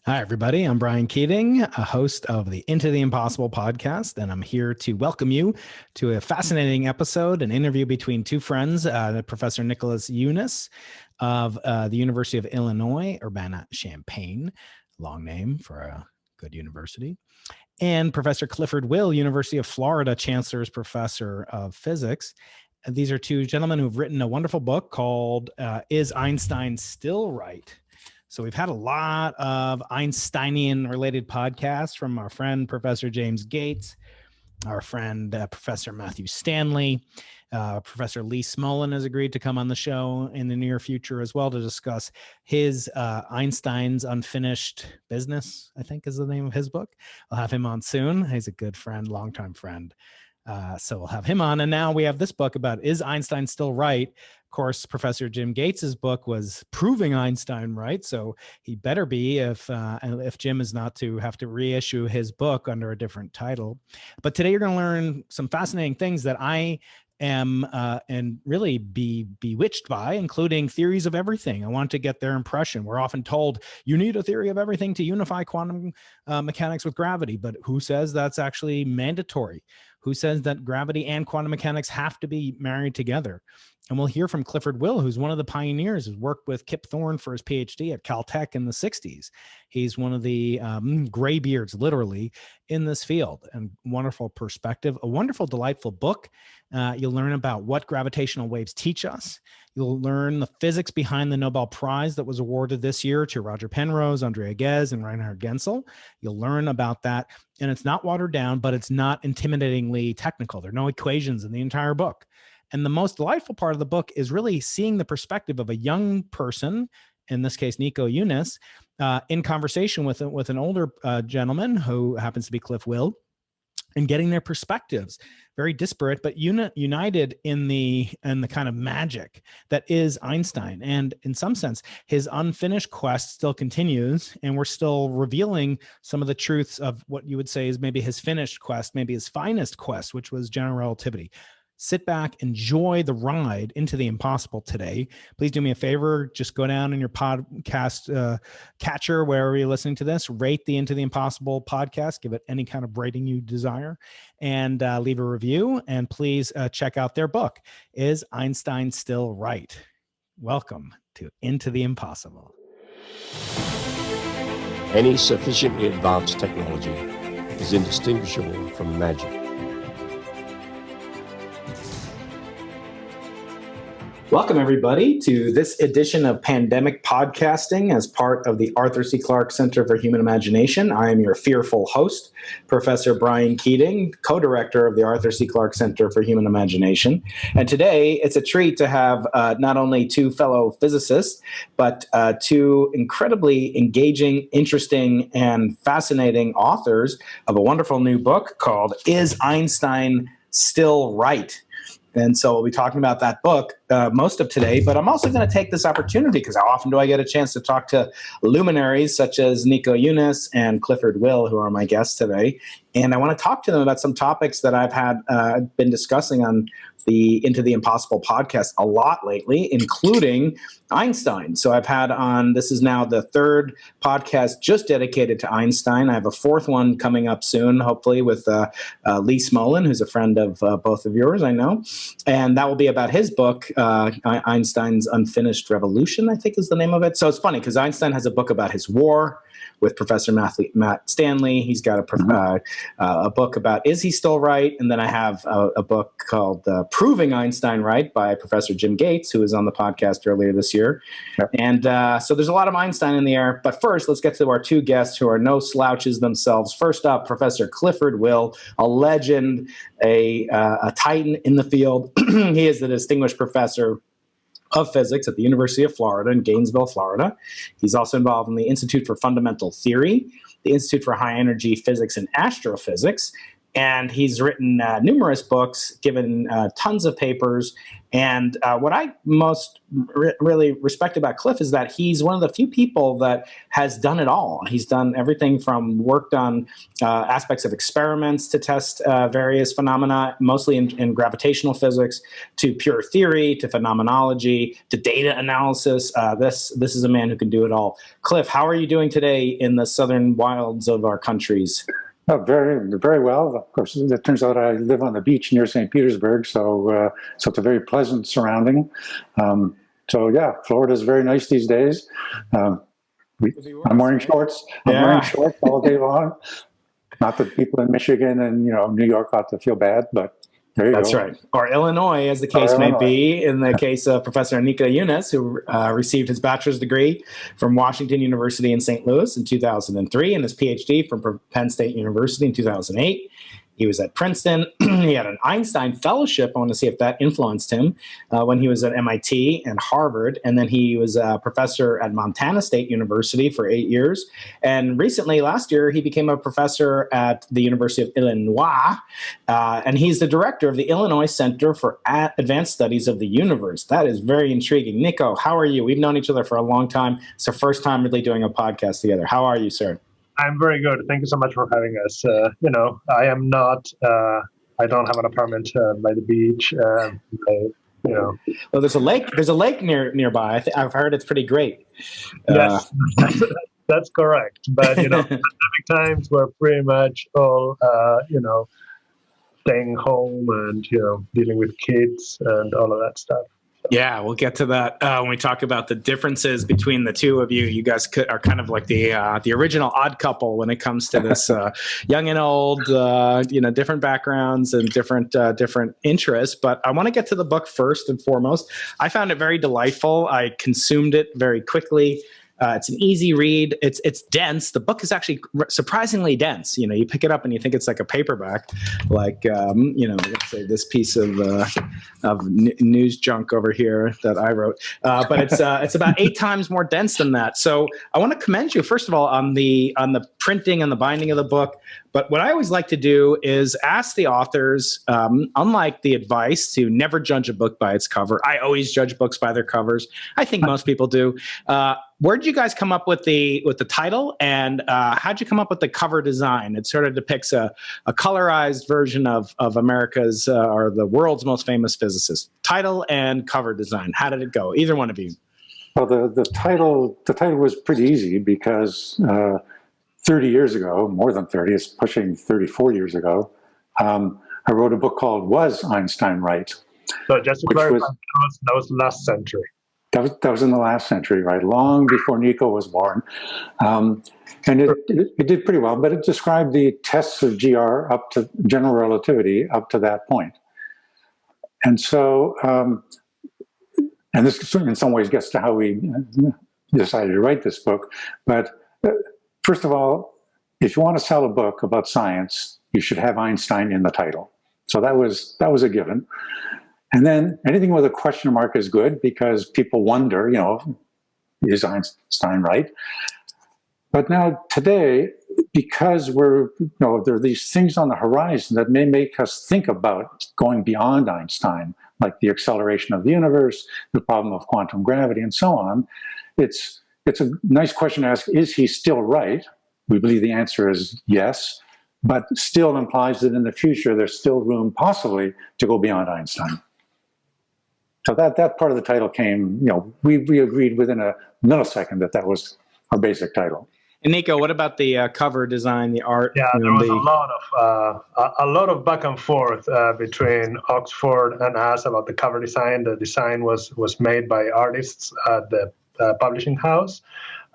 Hi, everybody. I'm Brian Keating, a host of the Into the Impossible podcast, and I'm here to welcome you to a fascinating episode, an interview between two friends, Professor Nicolas of the University of Illinois, Urbana-Champaign, long name for a good university, and Professor Clifford University of Florida, Chancellor's Professor of Physics. These are two gentlemen who've written a wonderful book called Is Einstein Still Right? So we've had a lot of Einsteinian related podcasts from our friend, Professor James Gates, our friend, Professor Matthew Stanley. Professor Lee Smolin has agreed to come on the show in the near future as well to discuss his Einstein's Unfinished Business, I think is the name of his book. I'll have him on soon. He's a good friend, longtime friend. So we'll have him on. And now we have this book about, is Einstein still right? Of course, Professor Jim Gates's book was proving Einstein right. So he better be if Jim is not to have to reissue his book under a different title. But today you're going to learn some fascinating things that I am and really be bewitched by, including theories of everything. I want to get their impression. We're often told you need a theory of everything to unify quantum mechanics with gravity, but who says that's actually mandatory? Who says that gravity and quantum mechanics have to be married together? And we'll hear from Clifford who's one of the pioneers, who's worked with Kip Thorne for his PhD at Caltech in the 60s. He's one of the graybeards, literally, in this field. And wonderful perspective, a wonderful, delightful book. You'll learn about what gravitational waves teach us. You'll learn the physics behind the Nobel Prize that was awarded this year to Roger Penrose, Andrea Ghez, and Reinhard Genzel. You'll learn about that. And it's not watered down, but it's not intimidatingly technical. There are no equations in the entire book. And the most delightful part of the book is really seeing the perspective of a young person, in this case, Nico Younes, in conversation with an older gentleman who happens to be Cliff and getting their perspectives, very disparate, but united in the kind of magic that is Einstein. And in some sense, his unfinished quest still continues, and we're still revealing some of the truths of what you would say is maybe his finished quest, maybe his finest quest, which was general relativity. Sit back, enjoy the ride into the impossible today. Please do me a favor. Just go down in your podcast catcher, wherever you're listening to this, rate the Into the Impossible podcast, give it any kind of rating you desire, and leave a review. And please check out their book, Is Einstein Still Right? Welcome to Into the Impossible. Any sufficiently advanced technology is indistinguishable from magic. Welcome, everybody, to this edition of Pandemic Podcasting as part of the Arthur C. Clarke Center for Human Imagination. I am your fearful host, Professor Brian Keating, co-director of the Arthur C. Clarke Center for Human Imagination. And today, it's a treat to have not only two fellow physicists, but two incredibly engaging, interesting, and fascinating authors of a wonderful new book called Is Einstein Still Right? And so we'll be talking about that book most of today, but I'm also going to take this opportunity because how often do I get a chance to talk to luminaries such as Nico Younes and Clifford who are my guests today. And I want to talk to them about some topics that I've been discussing on the Into the Impossible podcast a lot lately, including Einstein. So I've had on, this is now the third podcast just dedicated to Einstein. I have a fourth one coming up soon, hopefully with Lee Smolin, who's a friend of both of yours, I know. And that will be about his book, Einstein's Unfinished Revolution, I think is the name of it. So it's funny because Einstein has a book about his war with Professor Matt Stanley. He's got a book about Is He Still Right? And then I have a book called Proving Einstein Right by Professor Jim Gates, who was on the podcast earlier this year. Yep. And so there's a lot of Einstein in the air. But first, let's get to our two guests who are no slouches themselves. First up, Professor Clifford a legend, a titan in the field. He is the distinguished professor of physics at the University of Florida in Gainesville, Florida. He's also involved in the Institute for Fundamental Theory, the Institute for High Energy Physics and Astrophysics, and he's written numerous books, given tons of papers. And what I most really respect about Cliff is that he's one of the few people that has done it all. He's done everything from worked on aspects of experiments to test various phenomena, mostly in gravitational physics, to pure theory, to phenomenology, to data analysis. This is a man who can do it all. Cliff, how are you doing today in the southern wilds of our countries? Oh, very, very well. Of course, it turns out I live on the beach near St. Petersburg, so it's a very pleasant surrounding. So yeah, Florida is very nice these days. I'm wearing shorts. I'm wearing shorts all day long. Not that people in Michigan and New York ought to feel bad, but there you go. That's right. Or Illinois, as the case may be, in the case of Professor Nicolas, who received his bachelor's degree from Washington University in St. Louis in 2003 and his PhD from Penn State University in 2008. He was at Princeton. He had an Einstein fellowship. I want to see if that influenced him when he was at MIT and Harvard. And then he was a professor at Montana State University for 8 years. And recently, last year, he became a professor at the University of Illinois. And he's the director of the Illinois Center for Advanced Studies of the Universe. That is very intriguing. Nico, how are you? We've known each other for a long time. It's our first time really doing a podcast together. How are you, sir? I'm very good. Thank you so much for having us. I am not. I don't have an apartment by the beach. Well, there's a lake. There's a lake nearby. I've heard it's pretty great. Yes, that's correct. But pandemic times we're pretty much all staying home and dealing with kids and all of that stuff. Yeah, we'll get to that when we talk about the differences between the two of you. You guys are kind of like the original odd couple when it comes to this young and old, different backgrounds and different interests. But I want to get to the book first and foremost. I found it very delightful. I consumed it very quickly. It's an easy read. It's dense. The book is actually surprisingly dense. You pick it up and you think it's like a paperback, like let's say this piece of news junk over here that I wrote. But it's about 8 times more dense than that. So I want to commend you first of all on the printing and the binding of the book. But what I always like to do is ask the authors, unlike the advice to never judge a book by its cover. I always judge books by their covers. I think most people do. Where did you guys come up with the title, and how'd you come up with the cover design? It sort of depicts a colorized version of America's or the world's most famous physicist. Title and cover design. How did it go? Either one of you. Well, the title was pretty easy because 30 years ago, more than 30, it's pushing 34 years ago, I wrote a book called "Was Einstein Right?" So just to clarify, that was last century. That was in the last century, right? Long before Nico was born. And it did pretty well, but it described the tests of GR up to general relativity up to that point. And so, and this in some ways gets to how we decided to write this book. But first of all, if you want to sell a book about science, you should have Einstein in the title. So that was a given. And then anything with a question mark is good because people wonder, is Einstein right? But now today, because there are these things on the horizon that may make us think about going beyond Einstein, like the acceleration of the universe, the problem of quantum gravity, and so on. It's a nice question to ask, is he still right? We believe the answer is yes, but still implies that in the future, there's still room possibly to go beyond Einstein. So that part of the title came, we agreed within a millisecond that was our basic title. And Nico, what about the cover design, the art? Yeah, there was a lot of back and forth between Oxford and us about the cover design. The design was made by artists at the publishing house.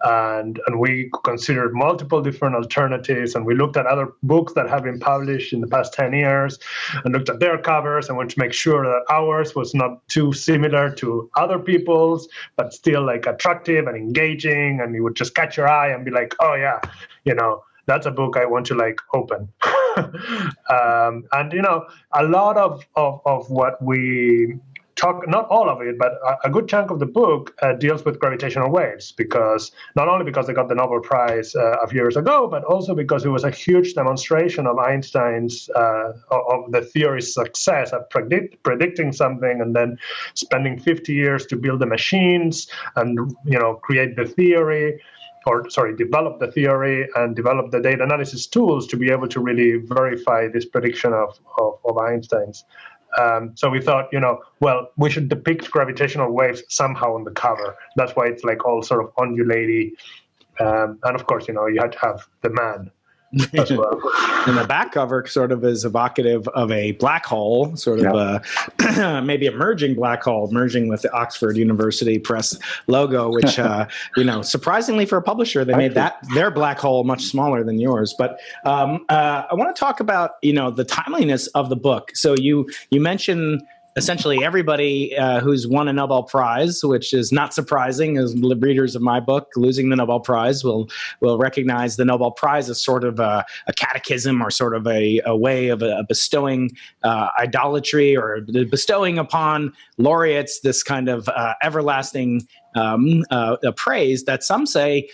And we considered multiple different alternatives, and we looked at other books that have been published in the past 10 years and looked at their covers and wanted to make sure that ours was not too similar to other people's, but still like attractive and engaging, and it would just catch your eye and be like, oh yeah, that's a book I want to open. And a lot of what we not all of it, but a good chunk of the book deals with gravitational waves, not only because they got the Nobel Prize a few years ago, but also because it was a huge demonstration of Einstein's of the theory's success at predicting something, and then spending 50 years to build the machines and create the theory. Develop the theory and develop the data analysis tools to be able to really verify this prediction of Einstein's. So we thought, we should depict gravitational waves somehow on the cover. That's why it's like all sort of undulating. And of course, you had to have the man as well. And the back cover sort of is evocative of a black hole, sort of maybe a merging black hole, merging with the Oxford University Press logo, which, surprisingly for a publisher, they made their black hole much smaller than yours. But I want to talk about, the timeliness of the book. So you mentioned essentially everybody who's won a Nobel Prize, which is not surprising as readers of my book, losing the Nobel Prize will recognize the Nobel Prize as sort of a catechism or sort of a way of bestowing idolatry or bestowing upon laureates this kind of everlasting praise that some say,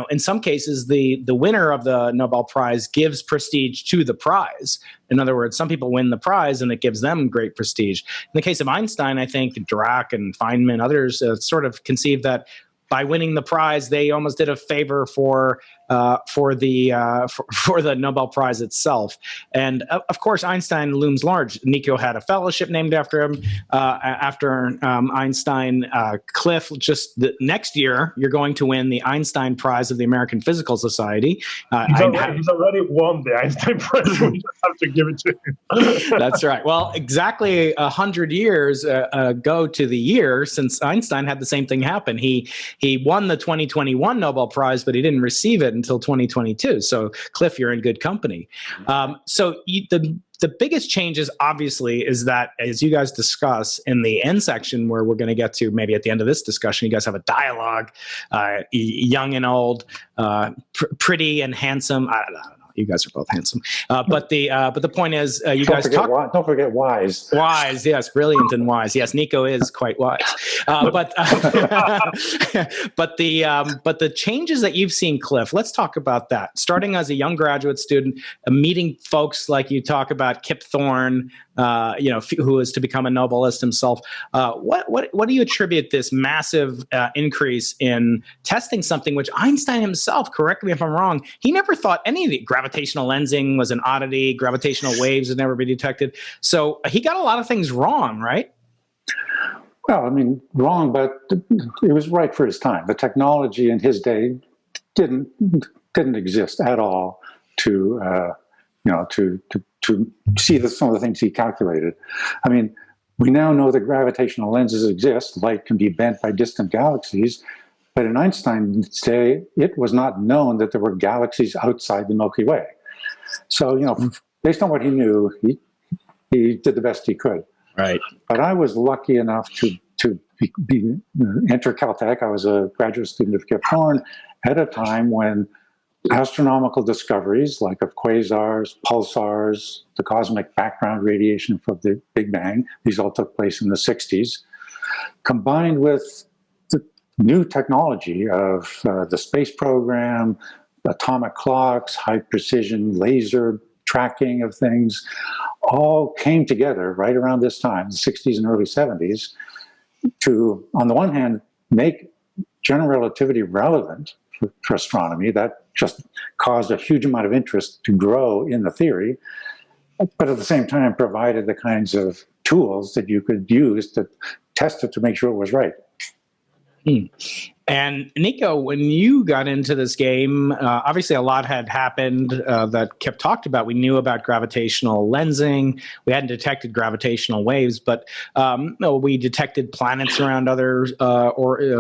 in some cases, the winner of the Nobel Prize gives prestige to the prize. In other words, some people win the prize and it gives them great prestige. In the case of Einstein, I think Dirac and Feynman, others sort of conceived that by winning the prize, they almost did a favor for the Nobel Prize itself. And of course, Einstein looms large. Nico had a fellowship named after him. After Einstein, Cliff, just the next year, you're going to win the Einstein Prize of the American Physical Society. He's already won the Einstein Prize. We just have to give it to him. That's right. Well, exactly 100 years ago to the year since Einstein had the same thing happen. He won the 2021 Nobel Prize, but he didn't receive it until 2022. So, Cliff, you're in good company. The biggest changes, obviously, is that, as you guys discuss in the end section, where we're going to get to maybe at the end of this discussion, you guys have a dialogue, young and old, pretty and handsome. I don't know. You guys are both handsome, but the point is, you guys talk. Don't forget wise. Wise, yes, brilliant and wise. Yes, Nico is quite wise. But the changes that you've seen, Cliff. Let's talk about that. Starting as a young graduate student, meeting folks like you talk about, Kip Thorne, who is to become a Nobelist himself. What do you attribute this massive increase in testing something which Einstein himself, correct me if I'm wrong, he never thought any of the gravitational lensing was an oddity, gravitational waves had never been detected. So he got a lot of things wrong, right? Well, I mean, wrong, but it was right for his time. The technology in his day didn't exist at all to see some of the things he calculated. I mean, we now know that gravitational lenses exist. Light can be bent by distant galaxies. But in Einstein's day, it was not known that there were galaxies outside the Milky Way. So, based on what he knew, he did the best he could. Right. But I was lucky enough to enter Caltech. I was a graduate student of Kip Thorne at a time when astronomical discoveries like of quasars, pulsars, the cosmic background radiation from the Big Bang, these all took place in the 60s, combined with the new technology of the space program, atomic clocks, high precision laser tracking of things, all came together right around this time, the 60s and early 70s, to, on the one hand, make general relativity relevant for astronomy. That just caused a huge amount of interest to grow in the theory, but at the same time provided the kinds of tools that you could use to test it to make sure it was right. And Nico, when you got into this game, obviously a lot had happened that Kip talked about. We knew about gravitational lensing. We hadn't detected gravitational waves, but we detected planets around other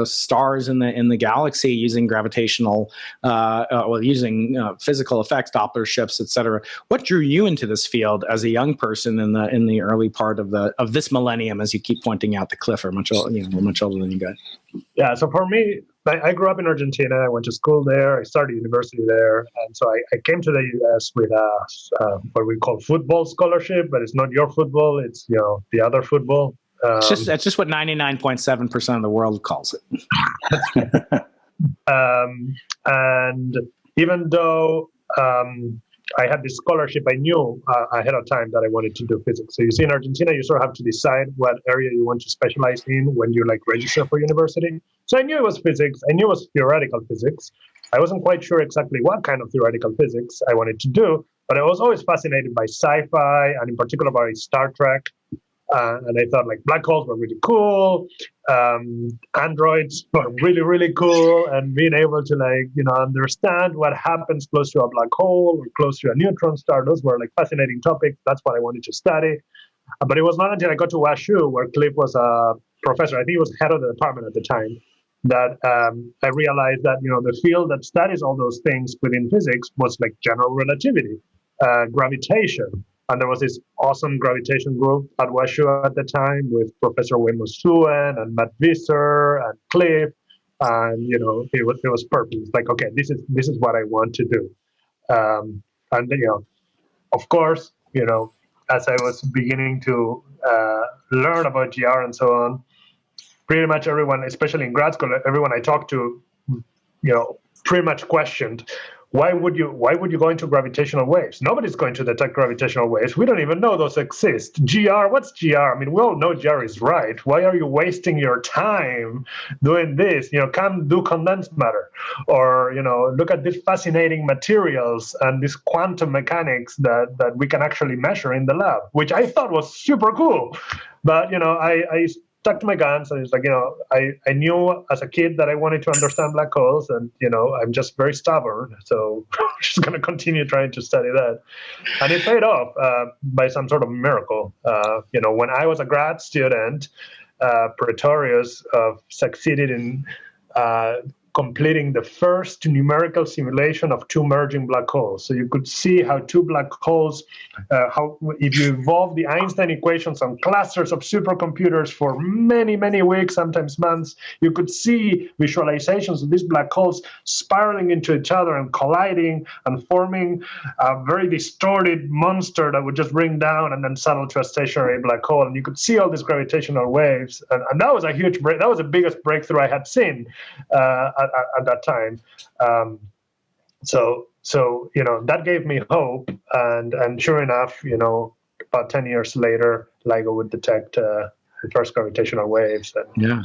stars in the galaxy using gravitational, using physical effects, Doppler shifts, etc. What drew you into this field as a young person in the early part of this millennium, as you keep pointing out? The Cliff are much older than you guys. Yeah, so for me, I grew up in Argentina. I went to school there. I started university there. And so I came to the U.S. with what we call football scholarship, but it's not your football. It's, the other football. That's just what 99.7% of the world calls it. And even though I had this scholarship, I knew ahead of time that I wanted to do physics. So you see, in Argentina, you sort of have to decide what area you want to specialize in when you register for university. So I knew it was physics. I knew it was theoretical physics. I wasn't quite sure exactly what kind of theoretical physics I wanted to do, but I was always fascinated by sci-fi, and in particular by Star Trek. And I thought black holes were really cool, androids were really, really cool, and being able to understand what happens close to a black hole or close to a neutron star, those were fascinating topics. That's what I wanted to study. But it was not until I got to WashU, where Cliff was a professor, I think he was head of the department at the time, that I realized that the field that studies all those things within physics was general relativity, gravitation. And there was this awesome gravitation group at WashU at the time with Professor Wayne Suen and Matt Visser and Cliff, and it was perfect. It's okay, this is what I want to do. And of course, as I was beginning to learn about GR and so on, pretty much everyone, especially in grad school, everyone I talked to, pretty much questioned, why would you go into gravitational waves? Nobody's going to detect gravitational waves. We don't even know those exist. GR, what's GR? I mean, we all know GR is right. Why are you wasting your time doing this? Come do condensed matter, or look at these fascinating materials and these quantum mechanics that we can actually measure in the lab, which I thought was super cool. But I stuck to my guns, and it's I knew as a kid that I wanted to understand black holes, and I'm just very stubborn, so I'm just going to continue trying to study that. And it paid off by some sort of miracle. When I was a grad student, Pretorius succeeded in completing the first numerical simulation of two merging black holes. So you could see how two black holes, if you evolve the Einstein equations on clusters of supercomputers for many, many weeks, sometimes months, you could see visualizations of these black holes spiraling into each other and colliding and forming a very distorted monster that would just bring down and then settle to a stationary black hole. And you could see all these gravitational waves. And that was a huge break. That was the biggest breakthrough I had seen at that time. So that gave me hope, and sure enough, about 10 years later, LIGO would detect the first gravitational waves. Yeah.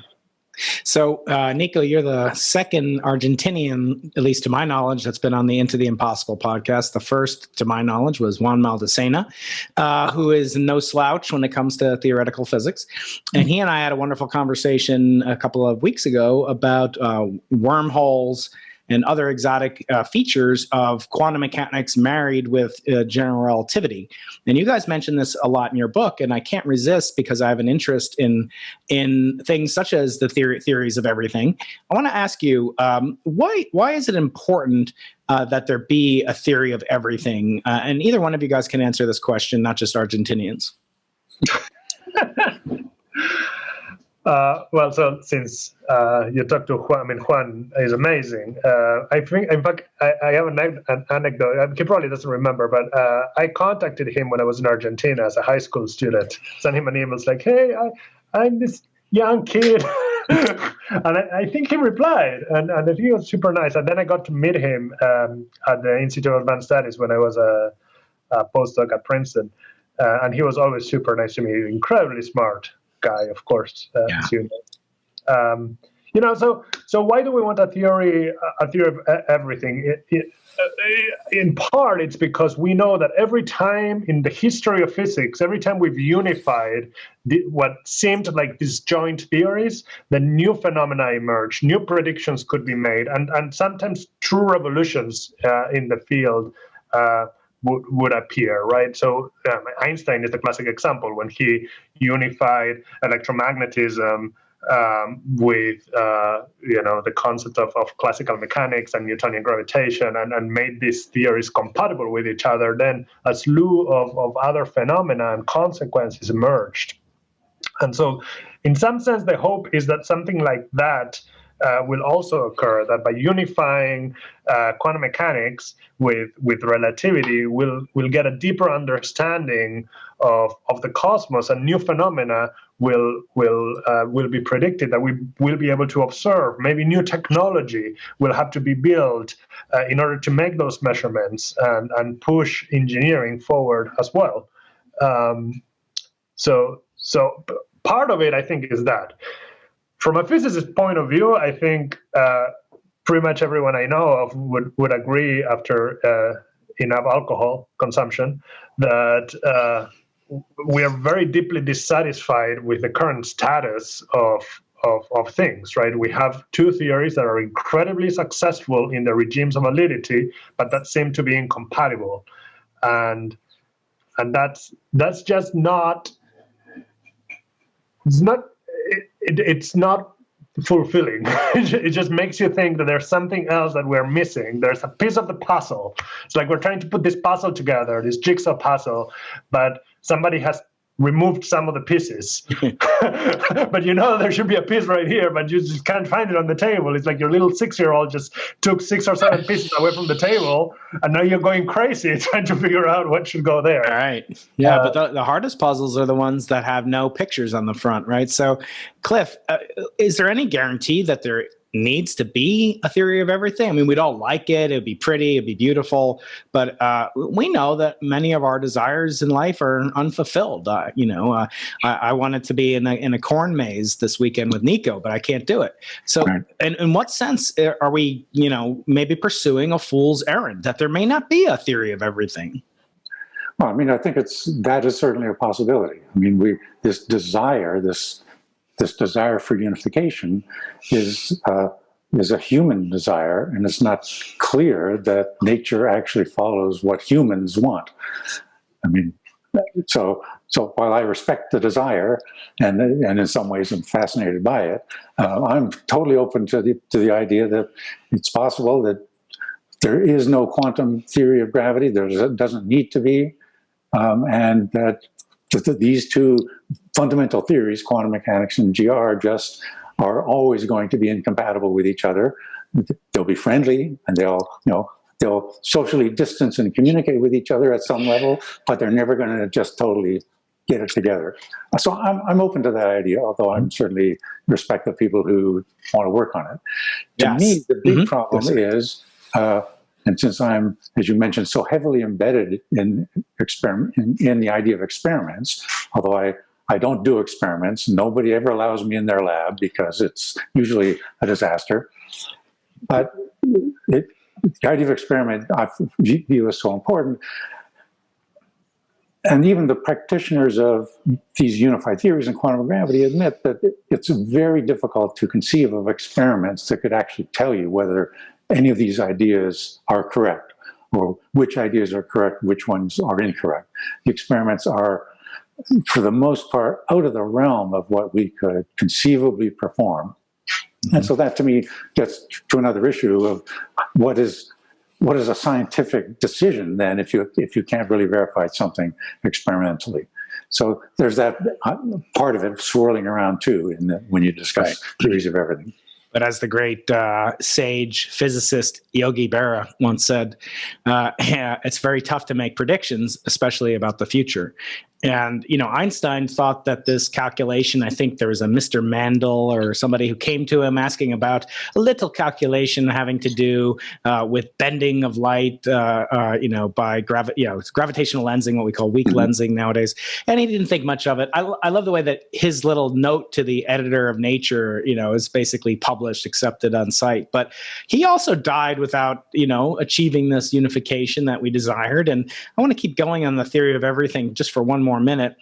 So, Nico, you're the second Argentinian, at least to my knowledge, that's been on the Into the Impossible podcast. The first, to my knowledge, was Juan Maldacena, who is no slouch when it comes to theoretical physics. And he and I had a wonderful conversation a couple of weeks ago about wormholes and other exotic features of quantum mechanics married with general relativity. And you guys mentioned this a lot in your book, and I can't resist because I have an interest in things such as the theories of everything. I want to ask you, why is it important that there be a theory of everything? And either one of you guys can answer this question, not just Argentinians. Well, so since you talked to Juan, I mean, Juan is amazing. I think, in fact, I have an anecdote. He probably doesn't remember, but I contacted him when I was in Argentina as a high school student. Sent him an email, like, "Hey, I'm this young kid," and I think he replied, and he was super nice. And then I got to meet him at the Institute of Advanced Studies when I was a postdoc at Princeton, and he was always super nice to me. Incredibly smart guy, of course, as you know. So why do we want a theory of everything? In part, it's because we know that every time in the history of physics, every time we've unified what seemed like disjoint theories, then new phenomena emerge, new predictions could be made, and sometimes true revolutions in the field would appear, right? So Einstein is the classic example when he unified electromagnetism with the concept of classical mechanics and Newtonian gravitation, and made these theories compatible with each other. Then a slew of other phenomena and consequences emerged. And so in some sense, the hope is that something like that will also occur, that by unifying quantum mechanics with relativity, we'll get a deeper understanding of the cosmos, and new phenomena will be predicted, that we will be able to observe. Maybe new technology will have to be built in order to make those measurements and push engineering forward as well. So part of it, I think, is that. From a physicist point of view, I think pretty much everyone I know of would agree after enough alcohol consumption that we are very deeply dissatisfied with the current status of things, right? We have two theories that are incredibly successful in the regimes of validity, but that seem to be incompatible, and that's just not. It's not fulfilling. It just makes you think that there's something else that we're missing. There's a piece of the puzzle. It's like we're trying to put this puzzle together, this jigsaw puzzle, but somebody has removed some of the pieces. But you know there should be a piece right here, but you just can't find it on the table. It's like your little 6-year-old just took 6 or 7 pieces away from the table, and now you're going crazy trying to figure out what should go there. All right. Yeah, but the hardest puzzles are the ones that have no pictures on the front, right? So, Cliff, is there any guarantee that there needs to be a theory of everything? I mean, we'd all like it. It'd be pretty. It'd be beautiful. But we know that many of our desires in life are unfulfilled. I wanted to be in a corn maze this weekend with Nico, but I can't do it. So in what sense are we, maybe pursuing a fool's errand, that there may not be a theory of everything? Well, I mean, I think that is certainly a possibility. I mean, this desire for unification is a human desire, and it's not clear that nature actually follows what humans want. I mean, so while I respect the desire, and in some ways I'm fascinated by it, I'm totally open to the idea that it's possible that there is no quantum theory of gravity. There doesn't need to be, and that these two fundamental theories, quantum mechanics and GR, are always going to be incompatible with each other. They'll be friendly, and they'll socially distance and communicate with each other at some level, but they're never going to just totally get it together. So I'm open to that idea, although I'm certainly respect the people who want to work on it. To me, the big problem is, and since I'm, as you mentioned, so heavily embedded in the idea of experiments, although I don't do experiments, nobody ever allows me in their lab because it's usually a disaster. But the idea of experiment I view as so important. And even the practitioners of these unified theories in quantum gravity admit that it's very difficult to conceive of experiments that could actually tell you whether any of these ideas are correct, or which ideas are correct, which ones are incorrect. The experiments are, for the most part, out of the realm of what we could conceivably perform. And so that, to me, gets to another issue of what is a scientific decision then if you can't really verify something experimentally. So there's that part of it swirling around too when you discuss theories of everything. But as the great sage physicist Yogi Berra once said, it's very tough to make predictions, especially about the future. And, Einstein thought that this calculation, I think there was a Mr. Mandel or somebody who came to him asking about a little calculation having to do with bending of light, by gravitational lensing, what we call weak lensing nowadays. And he didn't think much of it. I love the way that his little note to the editor of Nature, is basically published, accepted on site. But he also died without, achieving this unification that we desired. And I want to keep going on the theory of everything just for one more minute,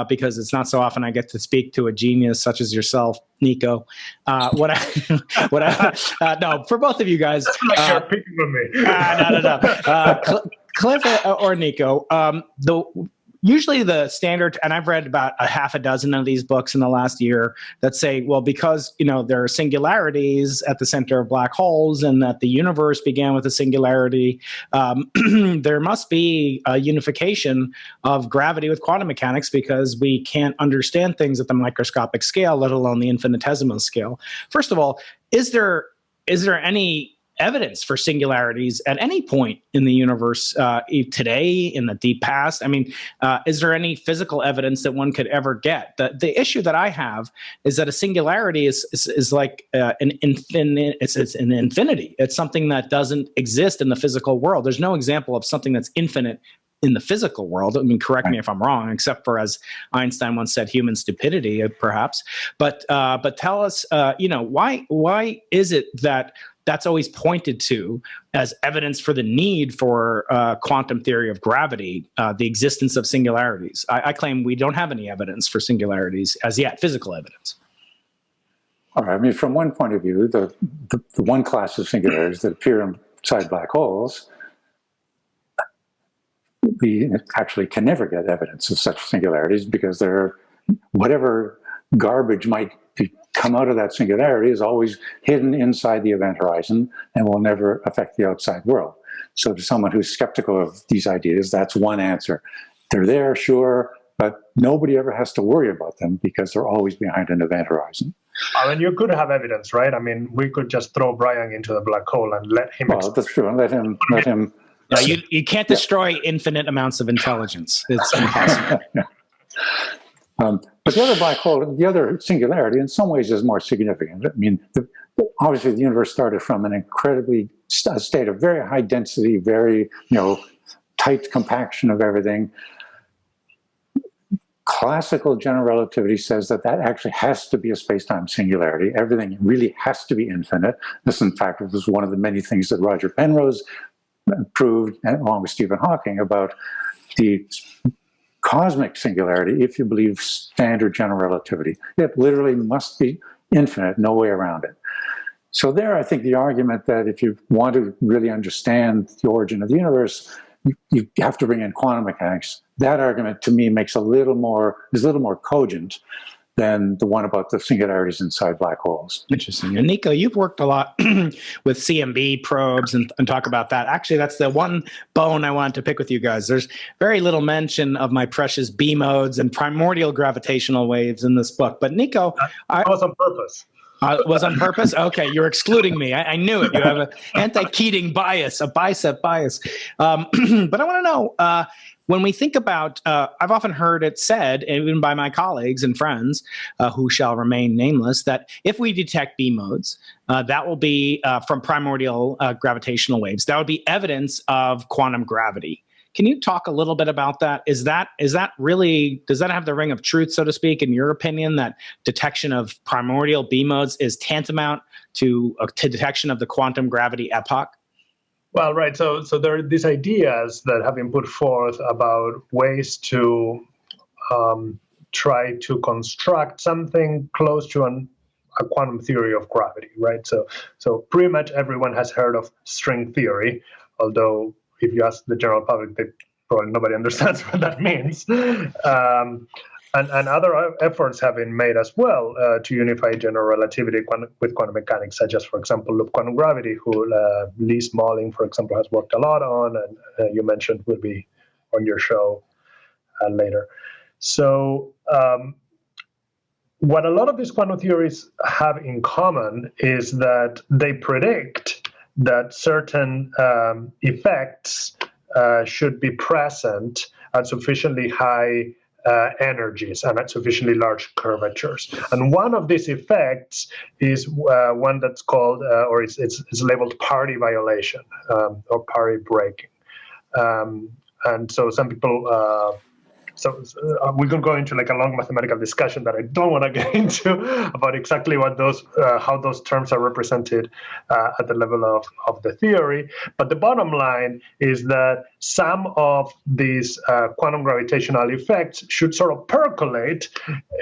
because it's not so often I get to speak to a genius such as yourself, Nico. No, for both of you guys. You're picking on me. No. Cliff or Nico, usually the standard, and I've read about a half a dozen of these books in the last year that say, well, because, there are singularities at the center of black holes and that the universe began with a singularity, there must be a unification of gravity with quantum mechanics because we can't understand things at the microscopic scale, let alone the infinitesimal scale. First of all, is there any evidence for singularities at any point in the universe today, in the deep past? I mean, is there any physical evidence that one could ever get? The issue that I have is that a singularity is like an infinite. It's an infinity. It's something that doesn't exist in the physical world. There's no example of something that's infinite in the physical world. I mean, correct me if I'm wrong, except for, as Einstein once said, human stupidity, perhaps. But tell us, why is it that that's always pointed to as evidence for the need for quantum theory of gravity, the existence of singularities? I claim we don't have any evidence for singularities as yet, physical evidence. All right. I mean, from one point of view, the one class of singularities that appear inside black holes, we actually can never get evidence of such singularities because whatever garbage might come out of that singularity is always hidden inside the event horizon and will never affect the outside world. So to someone who's skeptical of these ideas, that's one answer. They're there, sure, but nobody ever has to worry about them because they're always behind an event horizon. I mean, you could have evidence, right? I mean, we could just throw Brian into the black hole and let him. Well, that's true, and let him. No, you can't destroy infinite amounts of intelligence. It's impossible. But the other black hole, the other singularity, in some ways is more significant. I mean, obviously the universe started from an incredibly state of very high density, very tight compaction of everything. Classical general relativity says that actually has to be a space-time singularity. Everything really has to be infinite. This, in fact, was one of the many things that Roger Penrose proved, along with Stephen Hawking, about the cosmic singularity if you believe standard general relativity. It literally must be infinite, no way around it. So there, I think the argument that if you want to really understand the origin of the universe, you have to bring in quantum mechanics. That argument, to me, is a little more cogent than the one about the singularities inside black holes. Interesting. And Nico, you've worked a lot with CMB probes and talk about that. Actually, that's the one bone I wanted to pick with you guys. There's very little mention of my precious B modes and primordial gravitational waves in this book. But Nico, that was on purpose. Was on purpose? Okay, you're excluding me. I knew it. You have an anti-Keating bias, a bicep bias. But I want to know, when we think about, I've often heard it said, even by my colleagues and friends who shall remain nameless, that if we detect B modes, that will be from primordial gravitational waves. That would be evidence of quantum gravity. Can you talk a little bit about that? Is that really, does that have the ring of truth, so to speak, in your opinion, that detection of primordial B modes is tantamount to detection of the quantum gravity epoch? Well, right. So there are these ideas that have been put forth about ways to try to construct something close to a quantum theory of gravity, right? So pretty much everyone has heard of string theory, although if you ask the general public, probably nobody understands what that means. And other efforts have been made as well to unify general relativity with quantum mechanics, such as, for example, loop quantum gravity, who Lee Smalling, for example, has worked a lot on, and you mentioned will be on your show later. So what a lot of these quantum theories have in common is that they predict that certain effects should be present at sufficiently high energies and at sufficiently large curvatures. And one of these effects is one that's called, or it's labeled parity violation or parity breaking. And so some people, we could go into like a long mathematical discussion that I don't want to get into about exactly what how those terms are represented at the level of the theory. But the bottom line is that some of these quantum gravitational effects should sort of percolate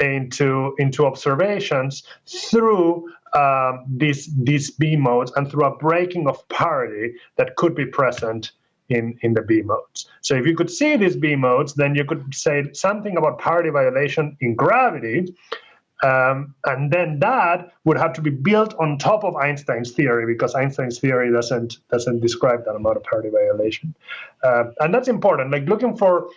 into observations through these B modes and through a breaking of parity that could be present in the B modes. So if you could see these B modes, then you could say something about parity violation in gravity, and then that would have to be built on top of Einstein's theory, because Einstein's theory doesn't describe that amount of parity violation. And that's important, like looking for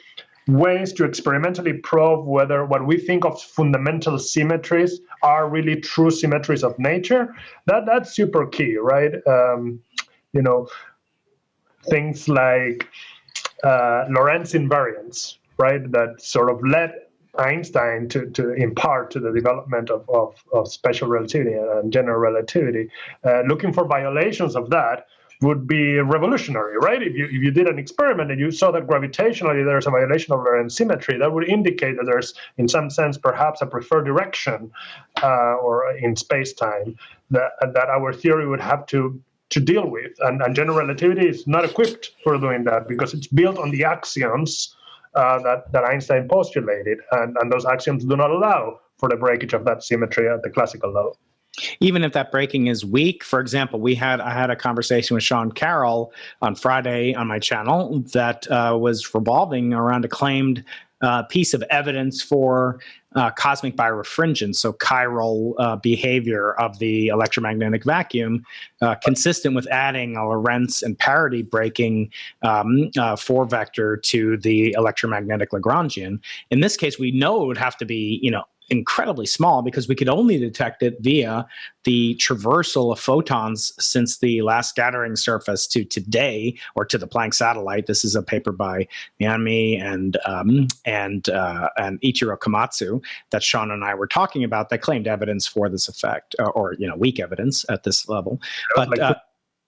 ways to experimentally probe whether what we think of fundamental symmetries are really true symmetries of nature. That's super key, right? things like Lorentz invariance, right? That sort of led Einstein to impart to the development of special relativity and general relativity. Looking for violations of that would be revolutionary, right? If you did an experiment and you saw that gravitationally there's a violation of Lorentz symmetry, that would indicate that there's, in some sense, perhaps a preferred direction or in space-time that our theory would have to deal with. And general relativity is not equipped for doing that because it's built on the axioms that Einstein postulated. And those axioms do not allow for the breakage of that symmetry at the classical level. Even if that breaking is weak, for example, I had a conversation with Sean Carroll on Friday on my channel that was revolving around a claimed piece of evidence for cosmic birefringence, so chiral behavior of the electromagnetic vacuum, consistent with adding a Lorentz and parity breaking 4-vector to the electromagnetic Lagrangian. In this case, we know it would have to be, incredibly small because we could only detect it via the traversal of photons since the last scattering surface to today, or to the Planck satellite. This is a paper by Miami and Ichiro Komatsu that Sean and I were talking about that claimed evidence for this effect, or weak evidence at this level.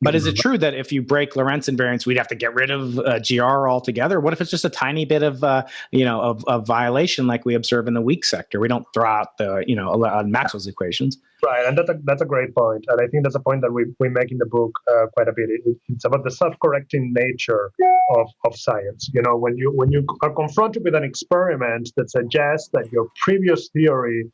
But is it true that if you break Lorentz invariance, we'd have to get rid of GR altogether? What if it's just a tiny bit of violation like we observe in the weak sector? We don't throw out the Maxwell's equations. Right, and that's a great point, and I think that's a point that we make in the book quite a bit. It's about the self-correcting nature of science. When you are confronted with an experiment that suggests that your previous theory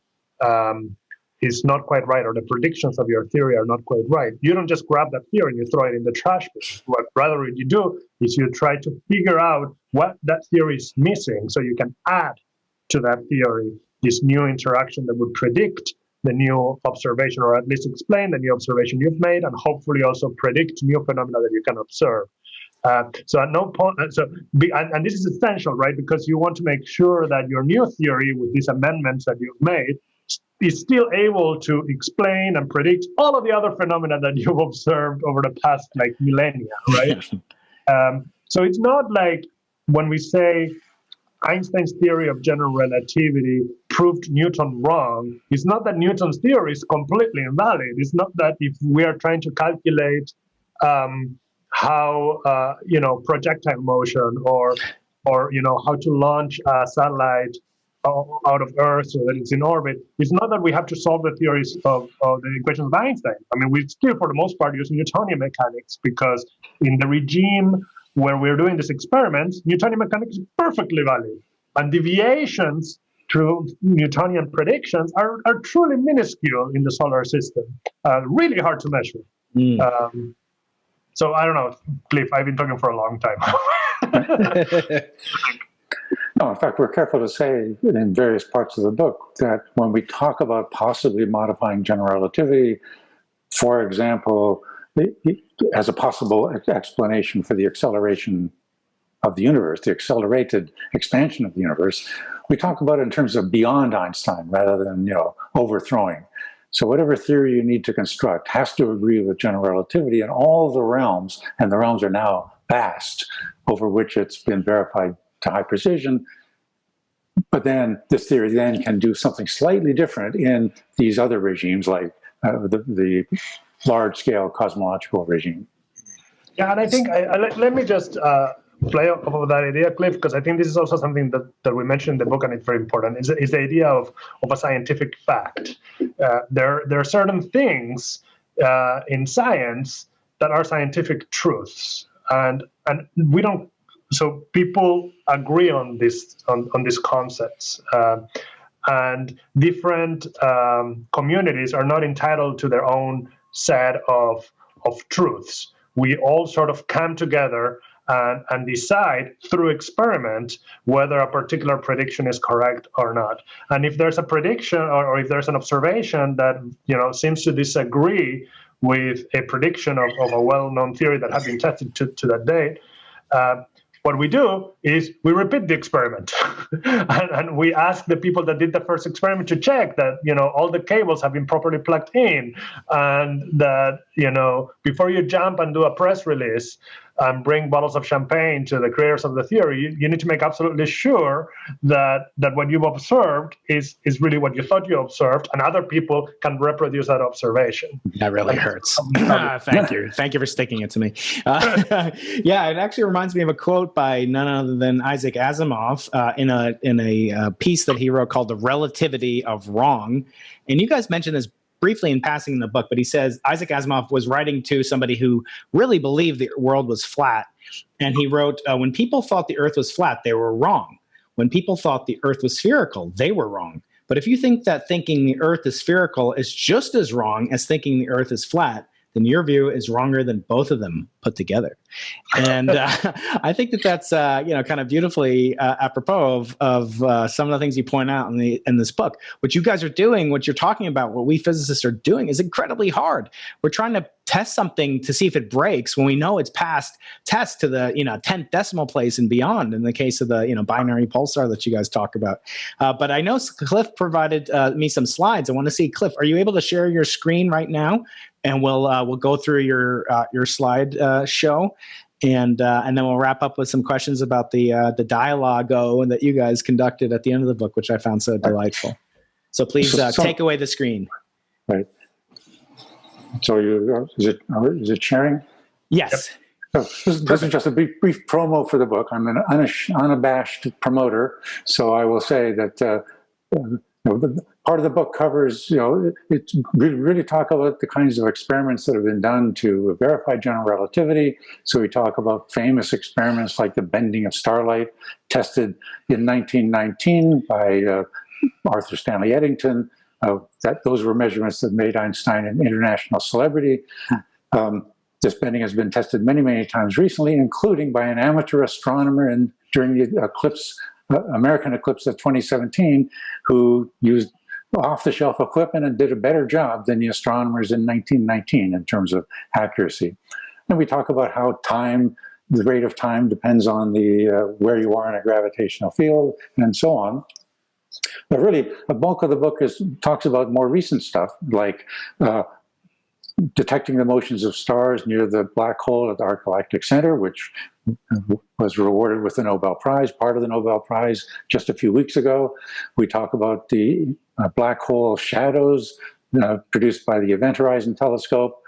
is not quite right, or the predictions of your theory are not quite right, you don't just grab that theory and you throw it in the trash bin. What rather you do is you try to figure out what that theory is missing, so you can add to that theory this new interaction that would predict the new observation, or at least explain the new observation you've made, and hopefully also predict new phenomena that you can observe. So at no point, and this is essential, right? Because you want to make sure that your new theory, with these amendments that you've made, is still able to explain and predict all of the other phenomena that you've observed over the past millennia, right? So it's not like when we say Einstein's theory of general relativity proved Newton wrong, it's not that Newton's theory is completely invalid. It's not that if we are trying to calculate how projectile motion or how to launch a satellite out of Earth so that it's in orbit, it's not that we have to solve the theories of the equations of Einstein. I mean, we still, for the most part, use Newtonian mechanics, because in the regime where we're doing these experiments, Newtonian mechanics is perfectly valid. And deviations to Newtonian predictions are truly minuscule in the solar system, really hard to measure. So I don't know, Cliff, I've been talking for a long time. No, in fact, we're careful to say in various parts of the book that when we talk about possibly modifying general relativity, for example, as a possible explanation for the acceleration of the universe, the accelerated expansion of the universe, we talk about it in terms of beyond Einstein rather than overthrowing. So whatever theory you need to construct has to agree with general relativity in all the realms, and the realms are now vast, over which it's been verified to high precision. But then this theory then can do something slightly different in these other regimes, like the large-scale cosmological regime. Yeah, and I think let me just play off of that idea, Cliff, because I think this is also something that we mentioned in the book, and it's very important, is the idea of a scientific fact. There are certain things in science that are scientific truths, and we don't. So people agree on these concepts, and different communities are not entitled to their own set of truths. We all sort of come together and decide through experiment whether a particular prediction is correct or not. And if there's a prediction or if there's an observation that seems to disagree with a prediction of a well-known theory that has been tested to that date, what we do is we repeat the experiment. and we ask the people that did the first experiment to check that, all the cables have been properly plugged in, and that, before you jump and do a press release and bring bottles of champagne to the creators of the theory, you need to make absolutely sure that what you've observed is really what you thought you observed, and other people can reproduce that observation. That really hurts. Thank you. Thank you for sticking it to me. Yeah, it actually reminds me of a quote by none other than Isaac Asimov in a piece that he wrote called "The Relativity of Wrong." And you guys mentioned this briefly in passing in the book, but he says Isaac Asimov was writing to somebody who really believed the world was flat. And he wrote, when people thought the earth was flat, they were wrong. When people thought the earth was spherical, they were wrong. But if you think that thinking the earth is spherical is just as wrong as thinking the earth is flat, then your view is wronger than both of them put together. And I think that's kind of beautifully apropos of some of the things you point out in this book. What you guys are doing, what you're talking about, what we physicists are doing is incredibly hard. We're trying to test something to see if it breaks when we know it's passed test to the 10th decimal place and beyond in the case of the binary pulsar that you guys talk about. But I know Cliff provided me some slides. I want to see, Cliff, are you able to share your screen right now? And we'll go through your slide show, and then we'll wrap up with some questions about the dialogue that you guys conducted at the end of the book, which I found so delightful. So please take away the screen. Right. So is it sharing? Yes. Yep. So this is just a brief promo for the book. I'm an unabashed promoter, so I will say that the part of the book covers, it's really talk about the kinds of experiments that have been done to verify general relativity. So we talk about famous experiments like the bending of starlight, tested in 1919 by Arthur Stanley Eddington. Those were measurements that made Einstein an international celebrity. This bending has been tested many, many times recently, including by an amateur astronomer during the American eclipse of 2017, who used off-the-shelf equipment and did a better job than the astronomers in 1919 in terms of accuracy. And we talk about how the rate of time depends on where you are in a gravitational field and so on. But really, a bulk of the book talks about more recent stuff, like detecting the motions of stars near the black hole at our galactic center, which was rewarded with the Nobel Prize, part of the Nobel Prize, just a few weeks ago. We talk about the black hole shadows produced by the inventor telescope.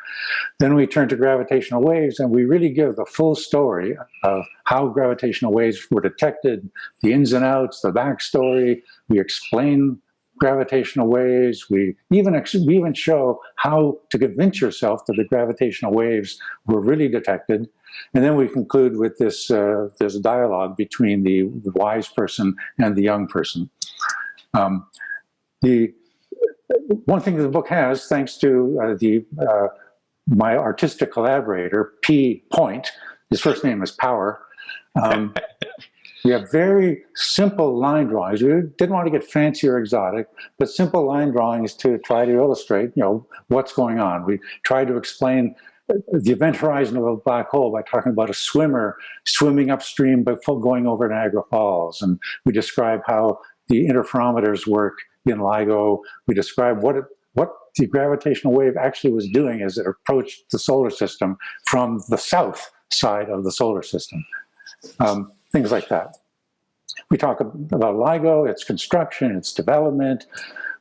Then we turn to gravitational waves, and we really give the full story of how gravitational waves were detected, the ins and outs, the backstory. We explain gravitational waves. We even show how to convince yourself that the gravitational waves were really detected. And then we conclude with this dialogue between the wise person and the young person. The one thing that the book has, thanks to my artistic collaborator, P. Point, his first name is Power. We have very simple line drawings. We didn't want to get fancy or exotic, but simple line drawings to try to illustrate, what's going on. We try to explain the event horizon of a black hole by talking about a swimmer swimming upstream before going over Niagara Falls. And we describe how the interferometers work in LIGO. We describe what the gravitational wave actually was doing as it approached the solar system from the south side of the solar system. Things like that. We talk about LIGO, its construction, its development.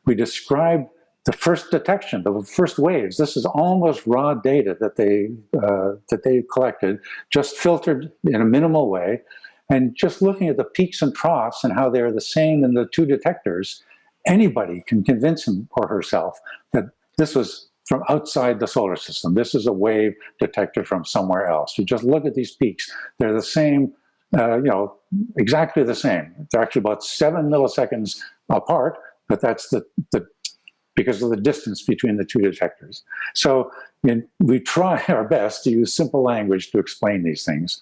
We describe the first detection, the first waves. This is almost raw data that they collected, just filtered in a minimal way, and just looking at the peaks and troughs and how they're the same in the two detectors. Anybody can convince him or herself that this was from outside the solar system. This is a wave detected from somewhere else. You just look at these peaks; they're the same. Exactly the same. They're actually about 7 milliseconds apart, but that's because of the distance between the two detectors. So we try our best to use simple language to explain these things.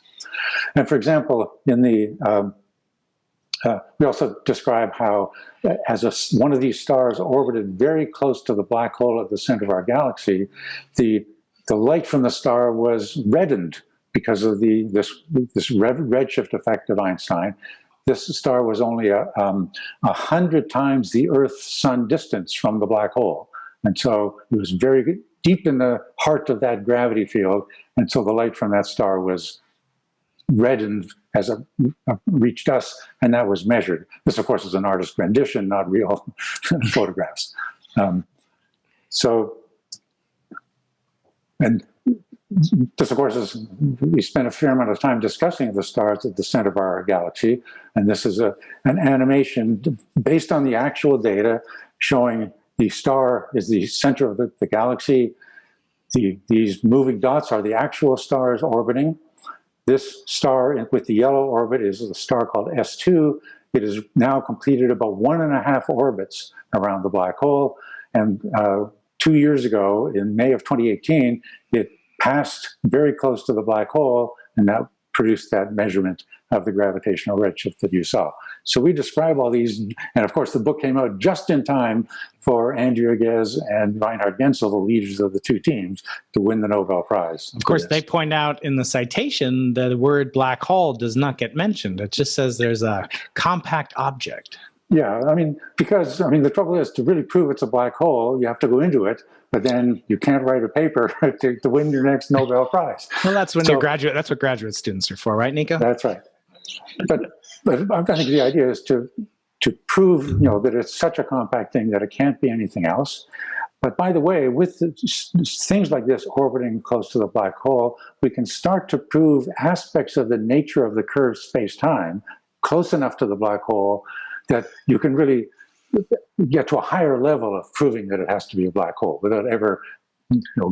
And for example, we also describe how as one of these stars orbited very close to the black hole at the center of our galaxy, the light from the star was reddened because of this redshift effect of Einstein. This star was only 100 times the Earth-Sun distance from the black hole. And so it was very deep in the heart of that gravity field. And so the light from that star was reddened as it reached us, and that was measured. This, of course, is an artist rendition, not real photographs. And this, of course, we spent a fair amount of time discussing the stars at the center of our galaxy, and this is an animation based on the actual data showing the star is the center of the galaxy. These moving dots are the actual stars orbiting. This star with the yellow orbit is a star called S2. It has now completed about 1.5 orbits around the black hole, and 2 years ago, in May of 2018, it passed very close to the black hole, and that produced that measurement of the gravitational redshift that you saw. So we describe all these, and of course the book came out just in time for Andrea Ghez and Reinhard Genzel, the leaders of the two teams, to win the Nobel Prize. Of course, they point out in the citation that the word black hole does not get mentioned. It just says there's a compact object. Yeah, because the trouble is, to really prove it's a black hole, you have to go into it, but then you can't write a paper to win your next Nobel Prize. Well, that's when that's what graduate students are for, right, Nico? That's right. But I think the idea is to prove, that it's such a compact thing that it can't be anything else. But by the way, with things like this orbiting close to the black hole, we can start to prove aspects of the nature of the curved space-time close enough to the black hole that you can really get to a higher level of proving that it has to be a black hole without ever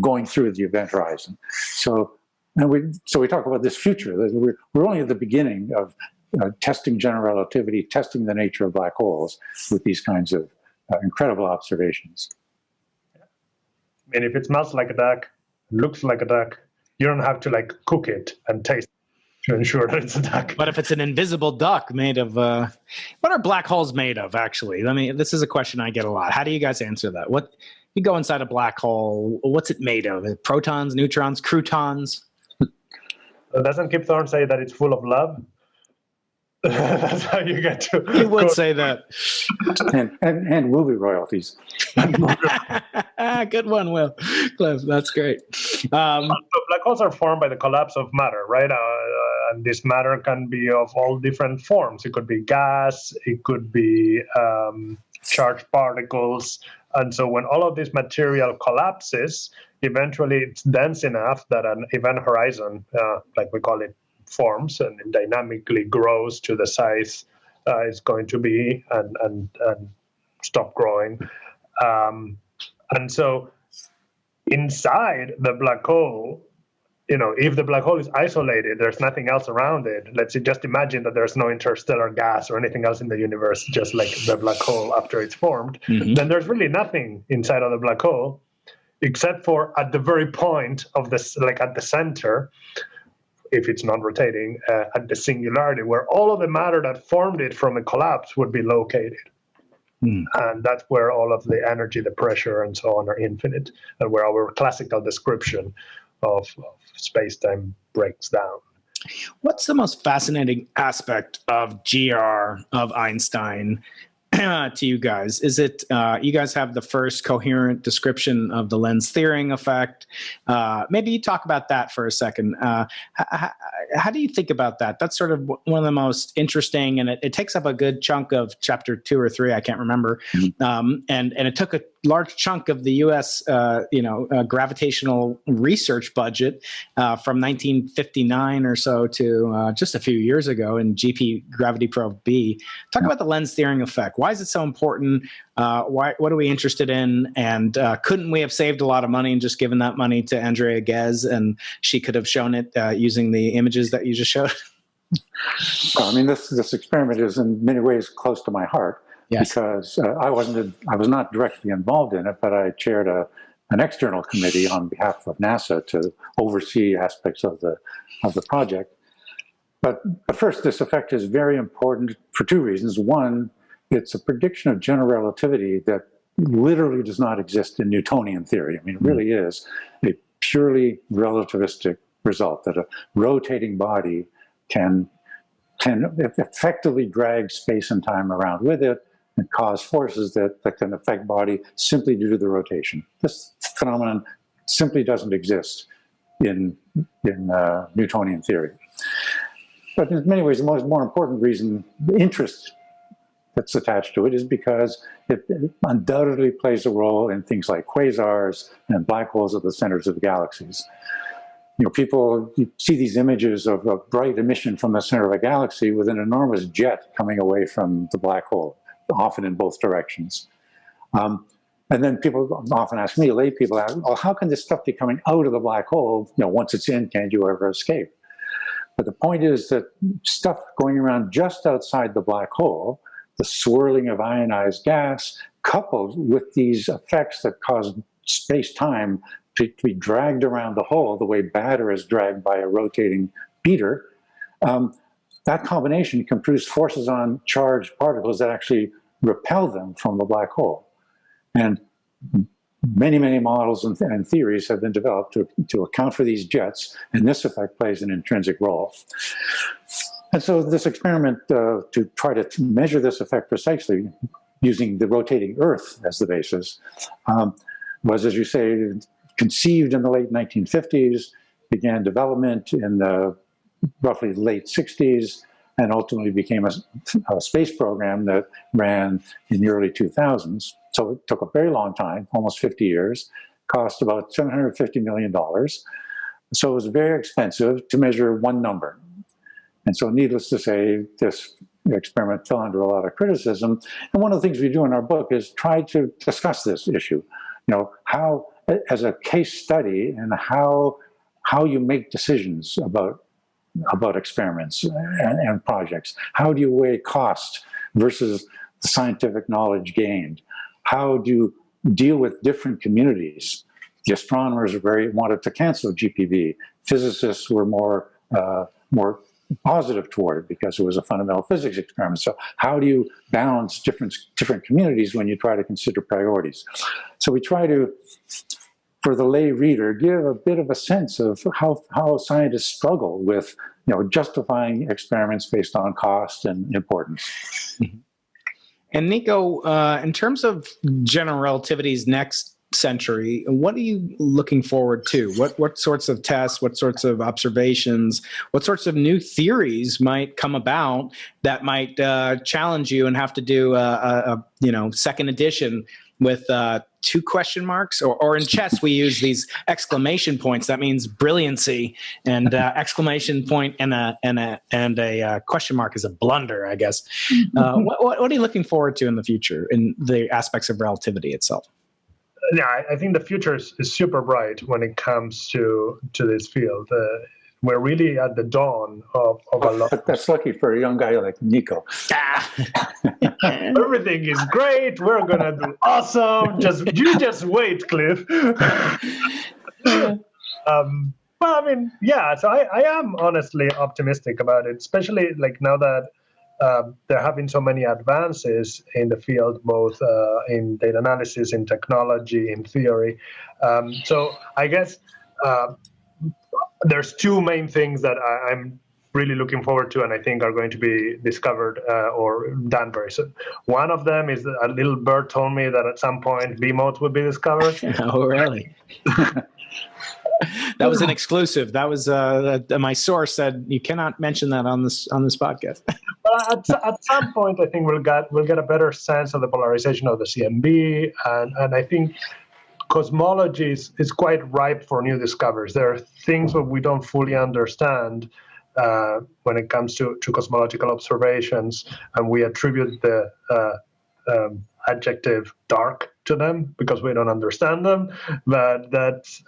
going through the event horizon. So we talk about this future. We're only at the beginning of testing general relativity, testing the nature of black holes with these kinds of incredible observations. And if it smells like a duck, looks like a duck, you don't have to cook it and taste to ensure that it's a duck. But if it's an invisible duck made of, what are black holes made of, actually? This is a question I get a lot. How do you guys answer that? What you go inside a black hole, what's it made of? Protons, neutrons, croutons? Doesn't Kip Thorne say that it's full of love? That's how you get to. He would say that. and movie royalties. Good one, Will. Cliff, that's great. So black holes are formed by the collapse of matter, right? And this matter can be of all different forms. It could be gas, it could be charged particles. And so when all of this material collapses, eventually it's dense enough that an event horizon, like we call it, forms and dynamically grows to the size it's going to be and stop growing. And so inside the black hole, if the black hole is isolated, there's nothing else around it. Let's just imagine that there's no interstellar gas or anything else in the universe, just like the black hole after it's formed. Mm-hmm. Then there's really nothing inside of the black hole, except for at the very point of this, at the center, if it's not rotating, at the singularity, where all of the matter that formed it from a collapse would be located. And that's where all of the energy, the pressure, and so on are infinite, and where our classical description of space-time breaks down. What's the most fascinating aspect of GR of Einstein to you guys? Is it you guys have the first coherent description of the lens theory effect? Maybe you talk about that for a second. How do you think about that? That's sort of one of the most interesting, and it takes up a good chunk of chapter 2 or 3. I can't remember. And it took a large chunk of the U.S. Gravitational research budget from 1959 or so to just a few years ago in GP Gravity Probe B. Talk about the lens theory effect. Why is it so important? What are we interested in? And couldn't we have saved a lot of money and just given that money to Andrea Ghez, and she could have shown it using the images that you just showed? Well, this experiment is in many ways close to my heart. Yes. Because I was not directly involved in it, but I chaired an external committee on behalf of NASA to oversee aspects of the project. But first, this effect is very important for two reasons. One, it's a prediction of general relativity that literally does not exist in Newtonian theory. It really is a purely relativistic result, that a rotating body can effectively drag space and time around with it and cause forces that can affect body simply due to the rotation. This phenomenon simply doesn't exist in Newtonian theory. But in many ways, the more important reason, the interest that's attached to it, is because it undoubtedly plays a role in things like quasars and black holes at the centers of galaxies. You see these images of a bright emission from the center of a galaxy with an enormous jet coming away from the black hole, often in both directions. And then people often ask me, lay people ask, well, how can this stuff be coming out of the black hole? Once it's in, can't you ever escape? But the point is that stuff going around just outside the black hole, the swirling of ionized gas, coupled with these effects that cause space-time to be dragged around the hole the way batter is dragged by a rotating beater, that combination can produce forces on charged particles that actually repel them from the black hole. And many, many models and theories have been developed to account for these jets, and this effect plays an intrinsic role. And so this experiment to try to measure this effect precisely using the rotating Earth as the basis was, as you say, conceived in the late 1950s, began development in the roughly late 60s, and ultimately became a space program that ran in the early 2000s. So it took a very long time, almost 50 years, cost about $750 million. So it was very expensive to measure one number. And so needless to say, this experiment fell under a lot of criticism. And one of the things we do in our book is try to discuss this issue, how, as a case study, and how you make decisions about experiments and projects. How do you weigh cost versus the scientific knowledge gained? How do you deal with different communities? The astronomers wanted to cancel GPV. Physicists were more positive toward it because it was a fundamental physics experiment. So how do you balance different communities when you try to consider priorities? So we try to, for the lay reader, give a bit of a sense of how scientists struggle with justifying experiments based on cost and importance. And Nico, in terms of general relativity's next century, what are you looking forward to? What sorts of tests, what sorts of observations, what sorts of new theories might come about that might challenge you and have to do a second edition with 2 question marks, or in chess we use these exclamation points. That means brilliancy, and exclamation point and a question mark is a blunder, I guess. What are you looking forward to in the future in the aspects of relativity itself? Yeah, I think the future is super bright when it comes to this field. We're really at the dawn of a lot. That's lucky for a young guy like Nico. Everything is great. We're gonna do awesome. You just wait, Cliff. Well, I mean, yeah. So I am honestly optimistic about it, especially like now that there have been so many advances in the field, both in data analysis, in technology, in theory. So I guess there's 2 main things that I'm really looking forward to, and I think are going to be discovered or done very soon. One of them is a little bird told me that at some point B-modes would be discovered. Oh, really? That was an exclusive. That was my source said you cannot mention that on this podcast. At some point, I think we'll get a better sense of the polarization of the CMB, and I think cosmology is quite ripe for new discoveries. There are things that we don't fully understand when it comes to cosmological observations, and we attribute the adjective dark to them because we don't understand them. But that's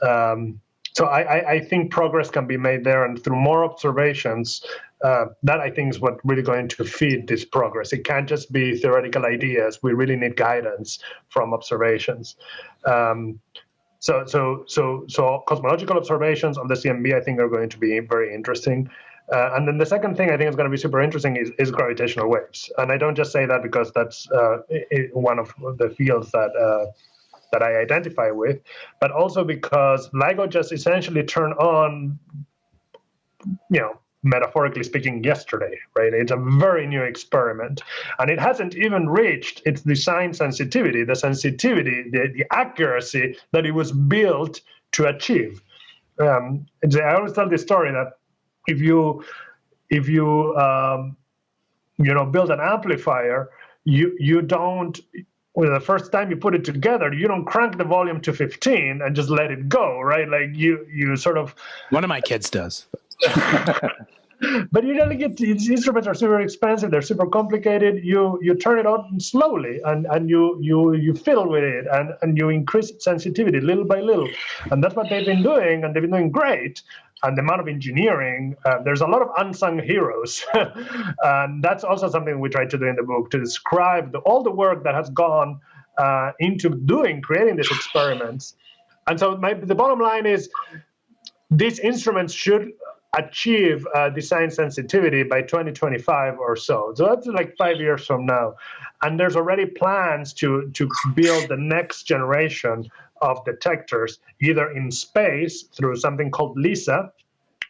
so I think progress can be made there, and through more observations, that I think is what really going to feed this progress. It can't just be theoretical ideas. We really need guidance from observations. So cosmological observations on the CMB, I think, are going to be very interesting. And then the second thing I think is going to be super interesting is gravitational waves. And I don't just say that because that's one of the fields that I identify with, but also because LIGO just essentially turned on metaphorically speaking, yesterday, right? It's a very new experiment, and it hasn't even reached its design sensitivity, the accuracy that it was built to achieve. I always tell this story that if you build an amplifier, you don't. Well, the first time you put it together, you don't crank the volume to 15 and just let it go, right? Like you sort of. One of my kids does. But you don't get these instruments are super expensive. They're super complicated. You turn it on slowly, and you fiddle with it, and you increase its sensitivity little by little, and that's what they've been doing, and they've been doing great. And the amount of engineering, there's a lot of unsung heroes, and that's also something we try to do in the book, to describe all the work that has gone into creating these experiments. And so the bottom line is, these instruments should achieve design sensitivity by 2025 or so. So that's like 5 years from now. And there's already plans to build the next generation of detectors, either in space through something called LISA,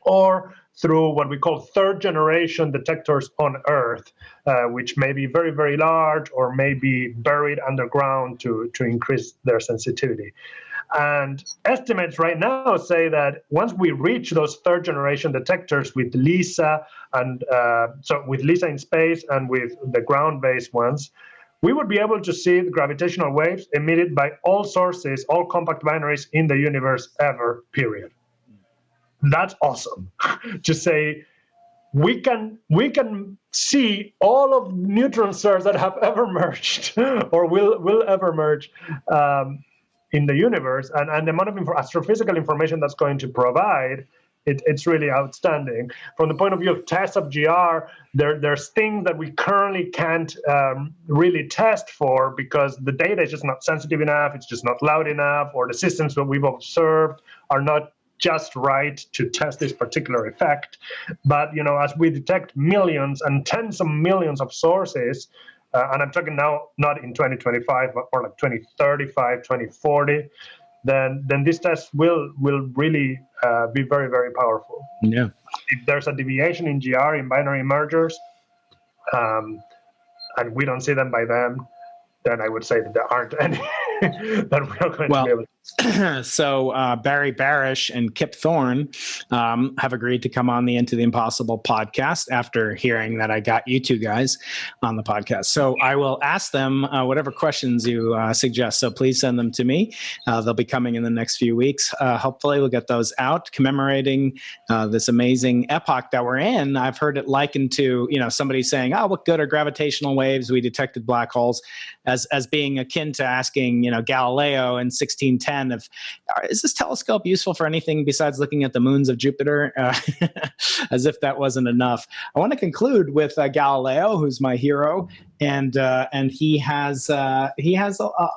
or through what we call third generation detectors on Earth, which may be very, very large or may be buried underground to increase their sensitivity. And estimates right now say that once we reach those third generation detectors with LISA, and so with LISA in space and with the ground-based ones, we would be able to see the gravitational waves emitted by all sources, all compact binaries in the universe ever, period. That's awesome. To say we can see all of neutron stars that have ever merged or will ever merge in the universe, and the amount of astrophysical information that's going to provide, it's really outstanding. From the point of view of tests of GR, there's things that we currently can't really test for because the data is just not sensitive enough, it's just not loud enough, or the systems that we've observed are not just right to test this particular effect. But as we detect millions and tens of millions of sources, and I'm talking now not in 2025, but more like 2035, 2040, then this test will really be very, very powerful. Yeah. If there's a deviation in GR, in binary mergers, and we don't see them by then, then I would say that there aren't any that we're going to be able to. So Barry Barish and Kip Thorne have agreed to come on the Into the Impossible podcast after hearing that I got you two guys on the podcast. So I will ask them whatever questions you suggest. So please send them to me. They'll be coming in the next few weeks. Hopefully we'll get those out commemorating this amazing epoch that we're in. I've heard it likened to, somebody saying, oh, what good are gravitational waves? We detected black holes, as being akin to asking, Galileo in 1610, is this telescope useful for anything besides looking at the moons of Jupiter? As if that wasn't enough. I want to conclude with Galileo, who's my hero, and he has a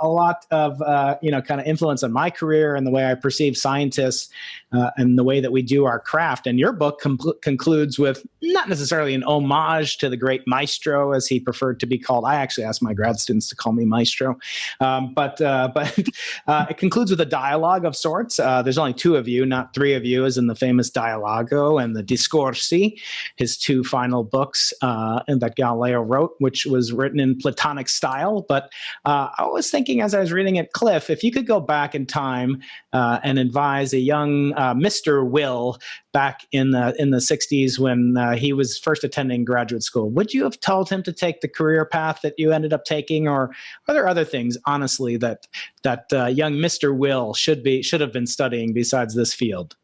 lot of kind of influence on my career and the way I perceive scientists and the way that we do our craft. And your book concludes with not necessarily an homage to the great maestro, as he preferred to be called. I actually asked my grad students to call me maestro, but it concludes with a dialogue of sorts. There's only two of you, not three of you, as in the famous Dialogo and the Discorsi, his two final books that Galileo wrote, which was written in Platonic style. But I was thinking as I was reading it, Cliff, if you could go back in time and advise a young Mr. Will back in the 60s when he was first attending graduate school, would you have told him to take the career path that you ended up taking, or are there other things, honestly, that young Mr. Will should have been studying besides this field?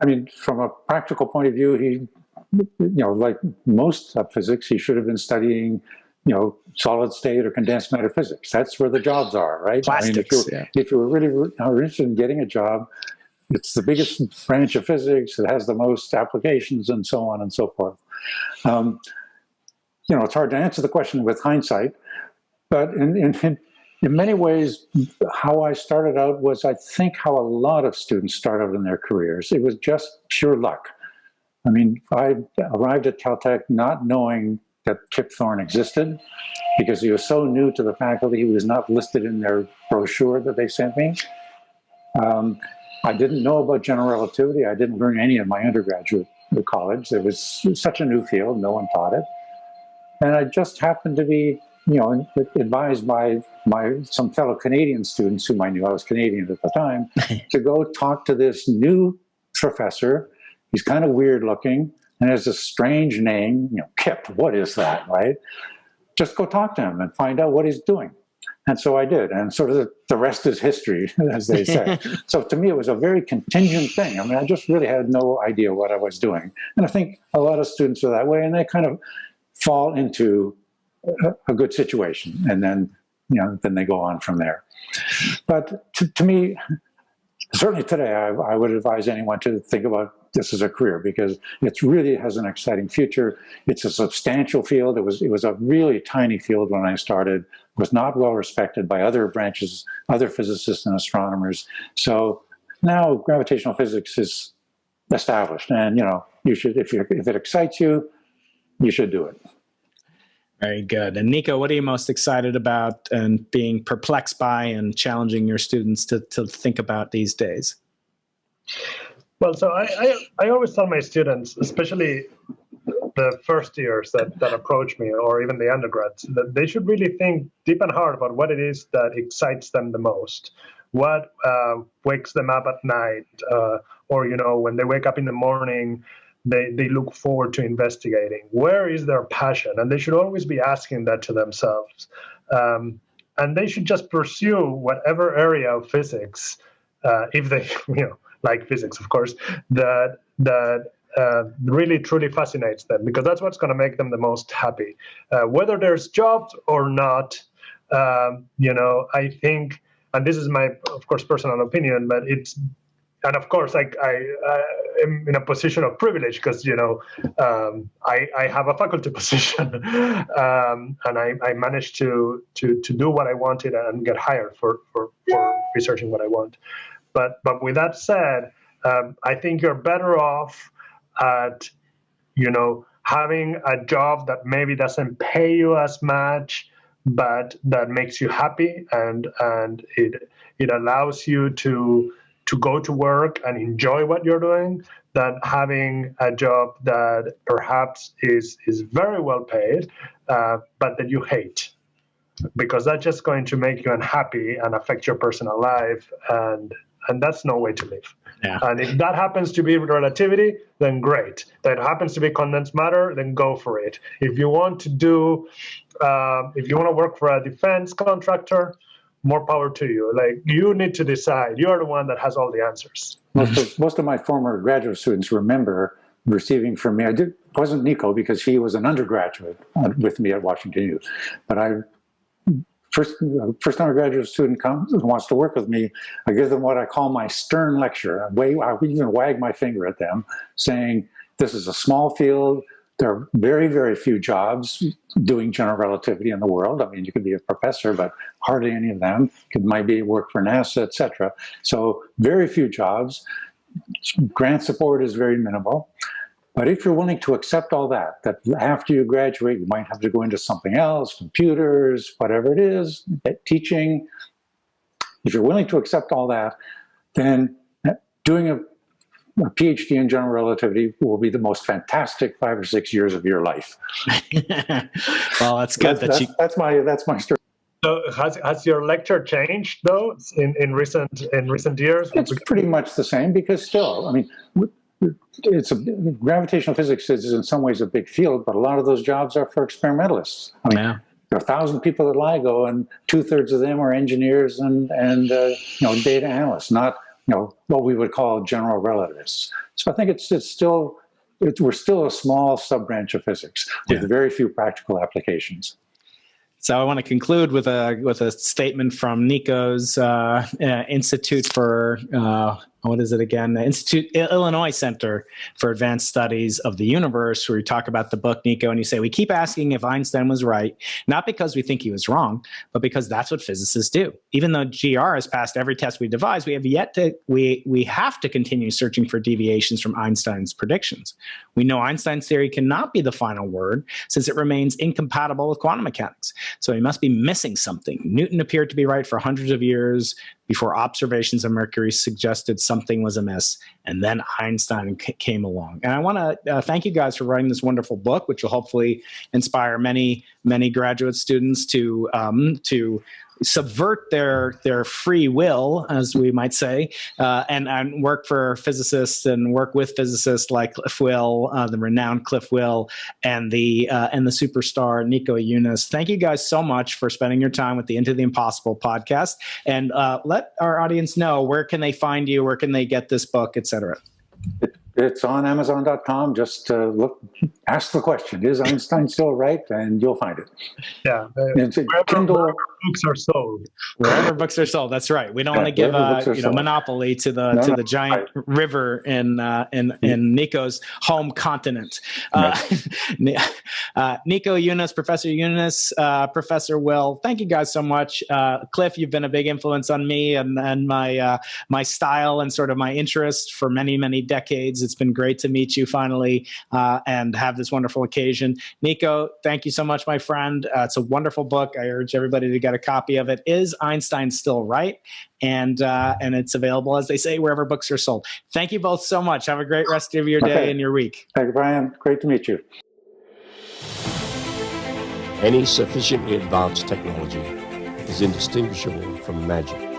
I mean, from a practical point of view, he, like most of physics, he should have been studying, solid state or condensed matter physics. That's where the jobs are, right? Plastics, if you were really interested in getting a job, it's the biggest branch of physics. It has the most applications, and so on and so forth. It's hard to answer the question with hindsight, but in many ways, how I started out was, I think, how a lot of students start out in their careers. It was just pure luck. I mean, I arrived at Caltech not knowing that Kip Thorne existed, because he was so new to the faculty. He was not listed in their brochure that they sent me. I didn't know about general relativity. I didn't learn any in my undergraduate college. It was such a new field. No one taught it. And I just happened to be, advised by some fellow Canadian students whom I knew, I was Canadian at the time, to go talk to this new professor. He's kind of weird looking and has a strange name, Kip. What is that, right? Just go talk to him and find out what he's doing. And so I did. And sort of the rest is history, as they say. So to me, it was a very contingent thing. I mean, I just really had no idea what I was doing. And I think a lot of students are that way, and they kind of fall into a good situation. And then, then they go on from there. But to me, certainly today, I would advise anyone to think about this as a career, because it really has an exciting future. It's a substantial field. It was a really tiny field when I started. It was not well respected by other branches, other physicists and astronomers. So now gravitational physics is established, and you should, if it excites you, you should do it. Very good. And Nico, what are you most excited about and being perplexed by and challenging your students to think about these days? Well, so I always tell my students, especially the first years that approach me, or even the undergrads, that they should really think deep and hard about what it is that excites them the most. What wakes them up at night, or when they wake up in the morning, they look forward to investigating. Where is their passion? And they should always be asking that to themselves. And they should just pursue whatever area of physics, if they like physics, of course, that really truly fascinates them, because that's what's going to make them the most happy. Whether there's jobs or not, I think, and this is my, of course, personal opinion, but and of course, I am in a position of privilege because, I have a faculty position, and I managed to do what I wanted and get hired for researching what I want. But with that said, I think you're better off at, having a job that maybe doesn't pay you as much, but that makes you happy, and it allows you to go to work and enjoy what you're doing, than having a job that perhaps is very well paid, but that you hate, because that's just going to make you unhappy and affect your personal life, and that's no way to live. Yeah. And if that happens to be relativity, then great. That happens to be condensed matter, then go for it. If you want to work for a defense contractor, more power to you. Like, you need to decide. You are the one that has all the answers. Most of my former graduate students remember receiving from me. Wasn't Nico, because he was an undergraduate with me at Washington U. But first time a graduate student comes and wants to work with me, I give them what I call my stern lecture. I even wag my finger at them, saying, this is a small field. There are very, very few jobs doing general relativity in the world. I mean, you could be a professor, but hardly any of them. Could maybe work for NASA, et cetera. So very few jobs. Grant support is very minimal. But if you're willing to accept all that after you graduate, you might have to go into something else, computers, whatever it is, teaching. If you're willing to accept all that, then doing a PhD in general relativity will be the most fantastic 5 or 6 years of your life. Well, that's good. That's my story. So has your lecture changed though in recent years? It's pretty much the same, because still, I mean, gravitational physics is in some ways a big field, but a lot of those jobs are for experimentalists. I mean, there are 1,000 people at LIGO, and 2/3 of them are engineers and data analysts, not what we would call general relativists. So I think we're still a small sub-branch of physics with very few practical applications. So I want to conclude with a statement from Nico's Institute for what is it again? The Illinois Center for Advanced Studies of the Universe, where you talk about the book, Nico, and you say, we keep asking if Einstein was right, not because we think he was wrong, but because that's what physicists do. Even though GR has passed every test we devised, we have to continue searching for deviations from Einstein's predictions. We know Einstein's theory cannot be the final word, since it remains incompatible with quantum mechanics. So he must be missing something. Newton appeared to be right for hundreds of years. before observations of Mercury suggested something was amiss. And then Einstein came along. And I want to thank you guys for writing this wonderful book, which will hopefully inspire many, many graduate students to subvert their free will, as we might say, and work for physicists and work with physicists like Cliff Will, the renowned Cliff Will, and the superstar Nico Younis. Thank you guys so much for spending your time with the Into the Impossible podcast. And let our audience know, where can they find you, where can they get this book, etc. It's on Amazon.com. Just ask the question, is Einstein still right? And you'll find it. Yeah. It's a Kindle. Wherever books are sold. Wherever books are sold. That's right. We don't want to give monopoly to the giant river in Nico's home continent. Nico Younis, Professor Younis, Professor Will, thank you guys so much. Cliff, you've been a big influence on me and my style and sort of my interest for many, many decades. It's been great to meet you finally and have this wonderful occasion. Nico, thank you so much, my friend. It's a wonderful book. I urge everybody to get a copy of it. Is Einstein Still Right? And it's available, as they say, wherever books are sold. Thank you both so much. Have a great rest of your day and your week. Thank you, Brian. Great to meet you. Any sufficiently advanced technology is indistinguishable from magic.